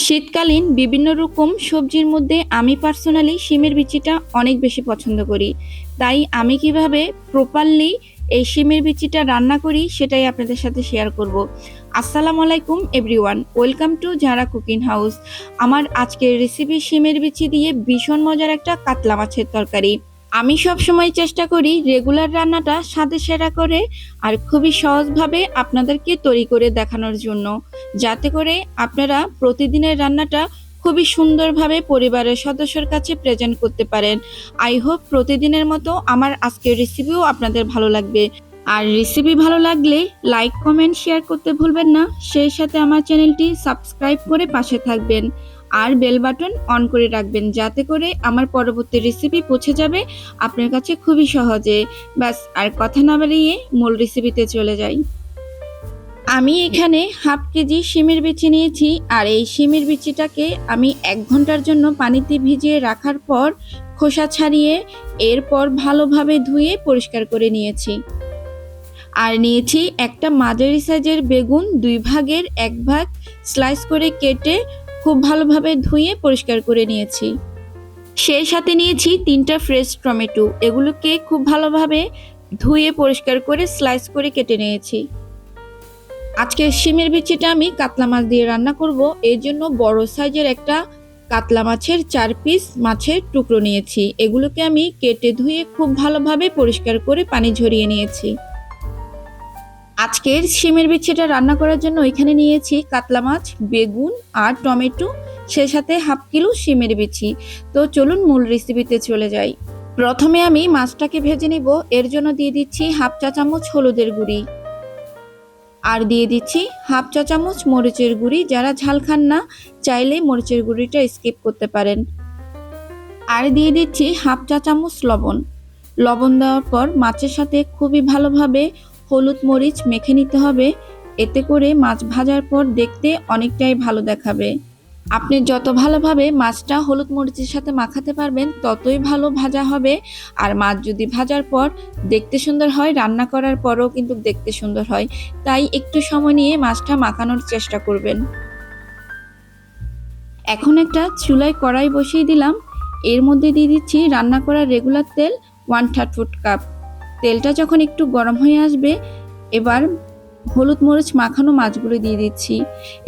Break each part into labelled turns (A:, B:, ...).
A: শীতকালীন বিভিন্ন রকম সবজির মধ্যে আমি পার্সোনালি শিমের বিচিটা অনেক বেশি পছন্দ করি। তাই আমি কিভাবে প্রপারলি এই শিমের বিচিটা রান্না করি সেটাই আপনাদের সাথে শেয়ার করব। আসসালামু আলাইকুম এভরিওয়ান, ওয়েলকাম টু ঝারা কুকিং হাউস। আমার আজকের রেসিপি শিমের বিচি দিয়ে ভীষণ মজার একটা কাতলা মাছের তরকারি। আমি সব সময় চেষ্টা করি রেগুলার রান্নাটা স্বাদে সেরা করে আর খুবই সহজভাবে আপনাদেরকে তৈরি করে দেখানোর জন্য, যাতে করে আপনারা প্রতিদিনের রান্নাটা খুবই সুন্দরভাবে পরিবারের সদস্যর কাছে প্রেজেন্ট করতে পারেন। আই হোপ প্রতিদিনের মতো আমার আজকের রেসিপিও আপনাদের ভালো লাগবে। আর রেসিপি ভালো লাগলে লাইক কমেন্ট শেয়ার করতে ভুলবেন না। সেই সাথে আমার চ্যানেলটি সাবস্ক্রাইব করে পাশে থাকবেন আর বেল বাটন অন করে রাখবেন, যাতে করে আমার পরবর্তী রেসিপি পৌঁছে যাবে আপনার কাছে খুবই সহজে। ব্যাস আর কথা না বাড়িয়ে মূল রেসিপিতে চলে যাই। আমি এখানে হাফ কেজি শিমের বিচি নিয়েছি আর এই শিমের বিচিটাকে আমি 1 ঘন্টার জন্য পানিতে ভিজিয়ে রাখার পর খোসা ছাড়িয়ে এরপর ভালোভাবে ধুয়ে পরিষ্কার করে নিয়েছি। আর নিয়েছি একটা মাঝারি সাইজের বেগুন, 2 ভাগের 1 ভাগ স্লাইস করে কেটে খুব ভালোভাবে ধুয়ে পরিষ্কার করে নিয়েছি। সেই সাথে নিয়েছি 3টা ফ্রেশ টমেটো, এগুলোকে খুব ভালোভাবে ধুয়ে পরিষ্কার করে স্লাইস করে কেটে নিয়েছি। আজকে শিমের বিচিটা আমি কাতলা মাছ দিয়ে রান্না করব, এর জন্য বড় সাইজের একটা কাতলা মাছের 4 পিস মাছের টুকরো নিয়েছি। এগুলোকে আমি কেটে ধুয়ে খুব ভালোভাবে পরিষ্কার করে পানি ঝরিয়ে নিয়েছি। আজকের শিমের বিচিটা রান্না করার জন্য এখানে নিয়েছি কাতলা মাছ, বেগুন আর টমেটো, সেই সাথে হাফ কিলো শিমের বিচি। তো চলুন মূল রেসিপিতে চলে যাই। প্রথমে আমি মাছটাকে ভেজে নিব। এর জন্য দিয়ে দিচ্ছি হাফ চা চামচ হলুদের গুঁড়ি আর দিয়ে দিচ্ছি হাফ চা চামচ মরিচের গুঁড়ি। যারা ঝাল খান না চাইলে মরিচের গুঁড়িটা স্কিপ করতে পারেন। আর দিয়ে দিচ্ছি হাফ চা চামচ লবণ। লবণ দেওয়ার পর মাছের সাথে খুবই ভালোভাবে হলুদ মরিচ মেখে নিতে হবে। এতে করে মাছ ভাজার পর দেখতে অনেকটাই ভালো দেখাবে। আপনি যত ভালোভাবে মাছটা হলুদ মরিচের সাথে মাখাতে পারবেন ততই ভালো ভাজা হবে। আর মাছ যদি ভাজার পর দেখতে সুন্দর হয়, রান্না করার পরও কিন্তু দেখতে সুন্দর হয়। তাই একটু সময় নিয়ে মাছটা মাখানোর চেষ্টা করবেন। এখন একটা চুলায় কড়াই বসিয়ে দিলাম। এর মধ্যে দিয়ে দিচ্ছি রান্না করা রেগুলার তেল 1/3 কাপ। তেলটা যখন একটু গরম হয়ে আসবে, এবার হলুদ মরিচ মাখানো মাছগুলো দিয়ে দিচ্ছি।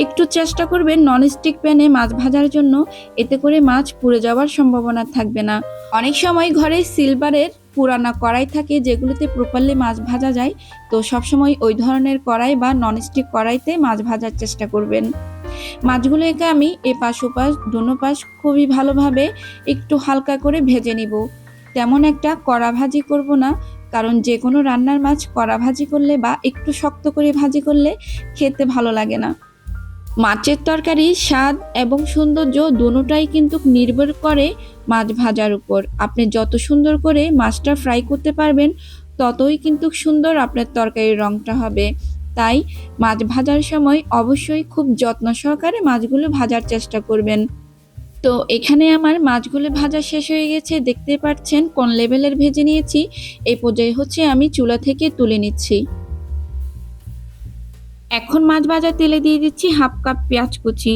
A: একটু চেষ্টা করবেন ননস্টিক প্যানে মাছ ভাজার জন্য, এতে করে মাছ পুড়ে যাওয়ার সম্ভাবনা থাকবে না। অনেক সময় ঘরে সিলভারের পুরানা কড়াই থাকে যেগুলোতে প্রপারলি মাছ ভাজা যায়, তো সবসময় ওই ধরনের কড়াই বা ননস্টিক কড়াইতে মাছ ভাজার চেষ্টা করবেন। মাছগুলোকে আমি এপাশ ওপাশ দুনো পাশ খুবই ভালোভাবে একটু হালকা করে ভেজে নিব। তেমন একটা কড়া ভাজি করব না, কারণ যে কোনো রান্নার মাছ কড়া ভাজি করলে বা একটু শক্ত করে ভাজি করলে খেতে ভালো লাগে না। মাছের তরকারির স্বাদ এবং সৌন্দর্য দুটোটাই কিন্তু নির্ভর করে মাছ ভাজার উপর। আপনি যত সুন্দর করে মাছটা ফ্রাই করতে পারবেন ততই কিন্তু সুন্দর আপনার তরকারির রঙটা হবে। তাই মাছ ভাজার সময় অবশ্যই খুব যত্ন সহকারে মাছগুলো ভাজার চেষ্টা করবেন। তো এখানে আমার মাছগুলো ভাজা শেষ হয়ে গেছে, দেখতে পাচ্ছেন কোন লেভেলের ভেজে নিয়েছি। এই পর্যায়ে হচ্ছে আমি চুলা থেকে তুলে নিচ্ছি। এখন মাছ ভাজা তেলে দিয়ে দিচ্ছি হাফ কাপ পেঁয়াজ কুচি।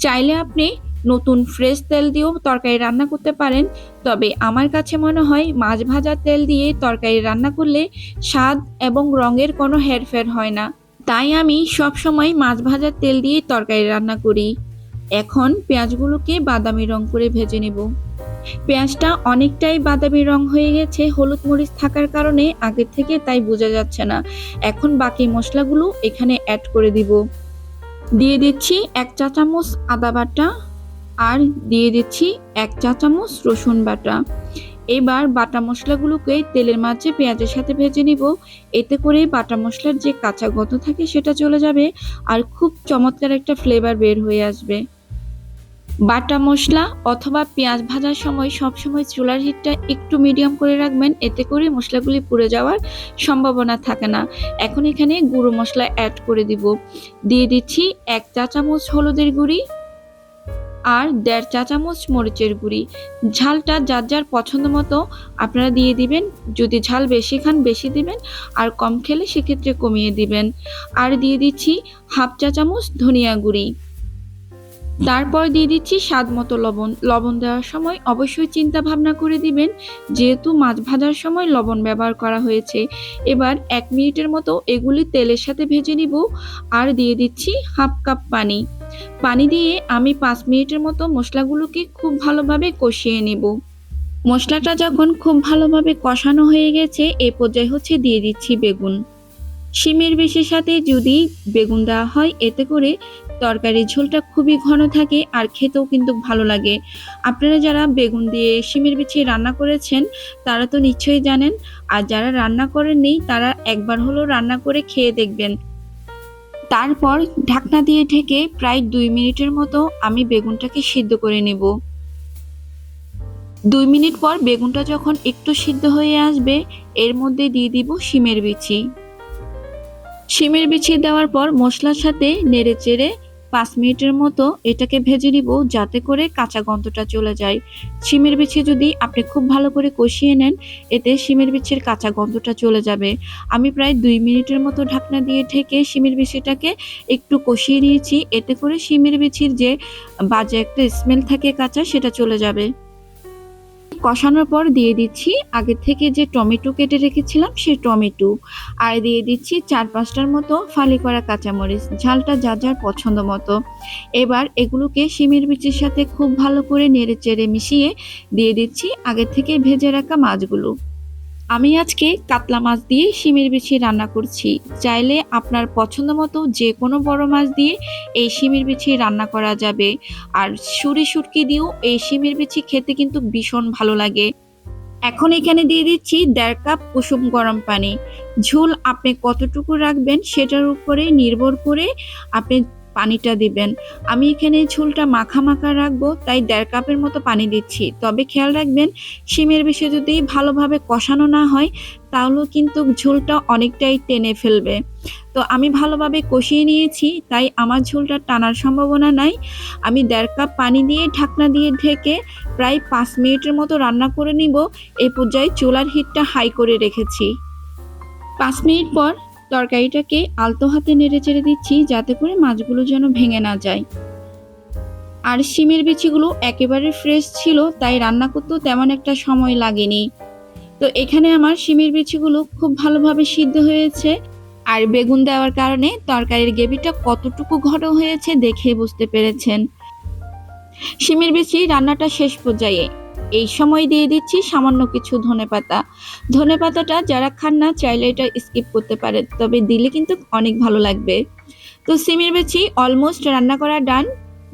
A: চাইলে আপনি নতুন ফ্রেশ তেল দিয়েও তরকারি রান্না করতে পারেন, তবে আমার কাছে মনে হয় মাছ ভাজা তেল দিয়ে তরকারি রান্না করলে স্বাদ এবং রঙের কোনো হেরফের হয় না। তাই আমি সব সময় মাছ ভাজার তেল দিয়ে তরকারি রান্না করি। এখন পেঁয়াজগুলোকে বাদামি রং করে ভেজে নেব। পেঁয়াজটা অনেকটাই বাদামি রং হয়ে গেছে হলুদ মরিচ থাকার কারণে আগের থেকে, তাই বোঝা যাচ্ছে না। এখন বাকি মশলাগুলো এখানে অ্যাড করে দিব। দিয়ে দিচ্ছি 1 চা চামচ আদা বাটা আর দিয়ে দিচ্ছি 1 চা চামচ রসুন বাটা। এবার বাটা মশলাগুলোকে তেলের মাঝে পেঁয়াজের সাথে ভেজে নিব। এতে করে বাটা মশলার যে কাঁচা গন্ধ থাকে সেটা চলে যাবে আর খুব চমৎকার একটা ফ্লেভার বের হয়ে আসবে। বাটা মশলা অথবা পেঁয়াজ ভাজার সময় সবসময় চুলার হিটটা একটু মিডিয়াম করে রাখবেন, এতে করে মশলাগুলি পুড়ে যাওয়ার সম্ভাবনা থাকে না। এখন এখানে গুঁড়ো মশলা অ্যাড করে দিব। দিয়ে দিচ্ছি 1 চা চামচ হলুদের গুঁড়ি আর 1.5 চা চামচ মরিচের গুঁড়ি। ঝালটা যার যার পছন্দ মতো আপনারা দিয়ে দিবেন। যদি ঝাল বেশি খান বেশি দিবেন, আর কম খেলে সেক্ষেত্রে কমিয়ে দিবেন। আর দিয়ে দিচ্ছি হাফ চা চামচ ধনিয়া গুঁড়ি। তারপর দিয়ে দিচ্ছি স্বাদ মতো লবণ। লবণ দেওয়ার সময় অবশ্যই চিন্তা ভাবনা করে দিবেন, যেহেতু মাছ ভাজার সময় লবণ ব্যবহার করা হয়েছে। এবার 1 মিনিটের মতো এগুলি তেলের সাথে ভেজে নিব। আর দিয়ে দিচ্ছি হাফ কাপ পানি। পানি দিয়ে আমি 5 মিনিটের মতো মশলাগুলোকে খুব ভালোভাবে কষিয়ে নেব। মশলাটা যখন খুব ভালোভাবে কষানো হয়ে গেছে, এই পর্যায়ে দিয়ে দিচ্ছি বেগুন। শিমের বিচির সাথে যদি বেগুন দেওয়া হয়, এতে করে তরকারির ঝোলটা খুবই ঘন থাকে আর খেতেও কিন্তু ভালো লাগে। আপনারা যারা বেগুন দিয়ে শিমের বিচি রান্না করেছেন তারা তো নিশ্চয়ই জানেন, আর যারা রান্না করেননি তারা একবার হলেও রান্না করে খেয়ে দেখবেন। তারপর ঢাকনা দিয়ে ঢেকে প্রায় 2 মিনিটের মতো আমি বেগুনটাকে সিদ্ধ করে নেব। 2 মিনিট পর বেগুনটা যখন একটু সিদ্ধ হয়ে আসবে, এর মধ্যে দিয়ে দিব শিমের বিচি। শিমের বিচি দেওয়ার পর মশলার সাথে নেড়েচেড়ে 5 মিনিটের মতো এটাকে ভেজে নিব, যাতে করে কাঁচা গন্ধটা চলে যায়। শিমের বিচি যদি আপনি খুব ভালো করে কষিয়ে নেন, এতে শিমের বিচির কাঁচা গন্ধটা চলে যাবে। আমি প্রায় 2 মিনিটের মতো ঢাকনা দিয়ে ঢেকে শিমের বিচিটাকে একটু কষিয়ে নিয়েছি, এতে করে শিমের বিচির যে বাজে একটা স্মেল থাকে কাঁচা, সেটা চলে যাবে। কষানোর পর দিয়ে দিচ্ছি আগে থেকে যে টমেটো কেটে রেখেছিলাম সেই টমেটো, আর দিয়ে দিচ্ছি 4-5টার মতো ফালি করা কাঁচামরিচ, ঝালটা যার যার পছন্দ মতো। এবার এগুলোকে শিমের বিচির সাথে খুব ভালো করে নেড়েচেড়ে মিশিয়ে দিয়ে দিচ্ছি আগে থেকে ভেজে রাখা মাছগুলো। আমি আজকে কাতলা মাছ দিয়ে শিমের বিচি রান্না করছি। চাইলে আপনার পছন্দ মতো যে কোনো বড় মাছ দিয়ে এই শিমের বিচি রান্না করা যাবে। আর সুরি শুটকি দিয়েও এই শিমের বিচি খেতে কিন্তু ভীষণ ভালো লাগে। এখন এখানে দিয়ে দিচ্ছি 1.5 কাপ কুসুম গরম পানি। ঝোল আপনি কতটুকু রাখবেন সেটার উপরে নির্ভর করে আপনি পানিটা দিবেন। আমি এখানে ঝোলটা মাখা মাখা রাখবো, তাই 1.5 কাপের মতো পানি দিচ্ছি। তবে খেয়াল রাখবেন, শিমের বিচি যদি ভালোভাবে কষানো না হয় তাহলেও কিন্তু ঝোলটা অনেকটাই টেনে ফেলবে। তো আমি ভালোভাবে কষিয়ে নিয়েছি, তাই আমার ঝোলটা টানার সম্ভাবনা নাই। আমি 1.5 কাপ পানি দিয়ে ঢাকনা দিয়ে ঢেকে প্রায় 5 মিনিটের মতো রান্না করে নিব। এই পর্যায়ে চুলার হিটটা হাই করে রেখেছি। 5 মিনিট পর তরকারিটাকে আলতো হাতে নেড়েচেড়ে দিচ্ছি, যাতে করে মাছগুলো যেন ভেঙে না যায়। আর শিমের বিচিগুলো একেবারে ফ্রেশ ছিল, তাই রান্না করতেও তেমন একটা সময় লাগেনি। তো এখানে আমার শিমের বিচিগুলো খুব ভালোভাবে সিদ্ধ হয়েছে, আর বেগুন দেওয়ার কারণে তরকারির গ্রেভিটা কতটুকু ঘন হয়েছে দেখে বুঝতে পেরেছেন। শিমের বিচি রান্নাটা শেষ পর্যায়ে এই সময় দিয়ে দিচ্ছি সামান্য কিছু ধনেপাতা। ধনেপাতাটা যারা খান না চাইলে এটা স্কিপ করতে পারে, তবে দিলে কিন্তু অনেক ভালো লাগবে। তো শিমের বিচি অলমোস্ট রান্না করা ডান।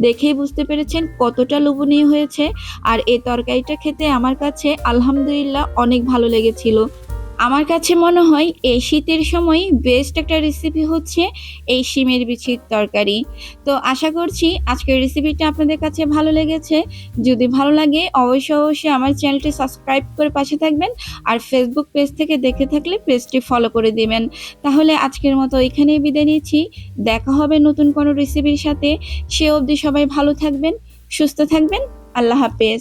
A: দেখেই বুঝতে পেরেছেন কতটা লোভনীয় হয়েছে। আর এই তরকারিটা খেতে আমার কাছে আলহামদুলিল্লাহ অনেক ভালো লেগেছিল। আমার কাছে মনে হয় এই শীতের সময় বেস্ট একটা রেসিপি হচ্ছে এই শিমের বিচির তরকারি। তো আশা করছি আজকের রেসিপিটা আপনাদের কাছে ভালো লেগেছে। যদি ভালো লাগে অবশ্যই আমার চ্যানেলটি সাবস্ক্রাইব করে পাশে থাকবেন, আর ফেসবুক পেজ থেকে দেখে থাকলে পেজটি ফলো করে দিবেন। তাহলে আজকের মতো এখানেই বিদায় নিচ্ছি। দেখা হবে নতুন কোনো রেসিপির সাথে। সে অবধি সবাই ভালো থাকবেন, সুস্থ থাকবেন। আল্লাহ হাফেজ।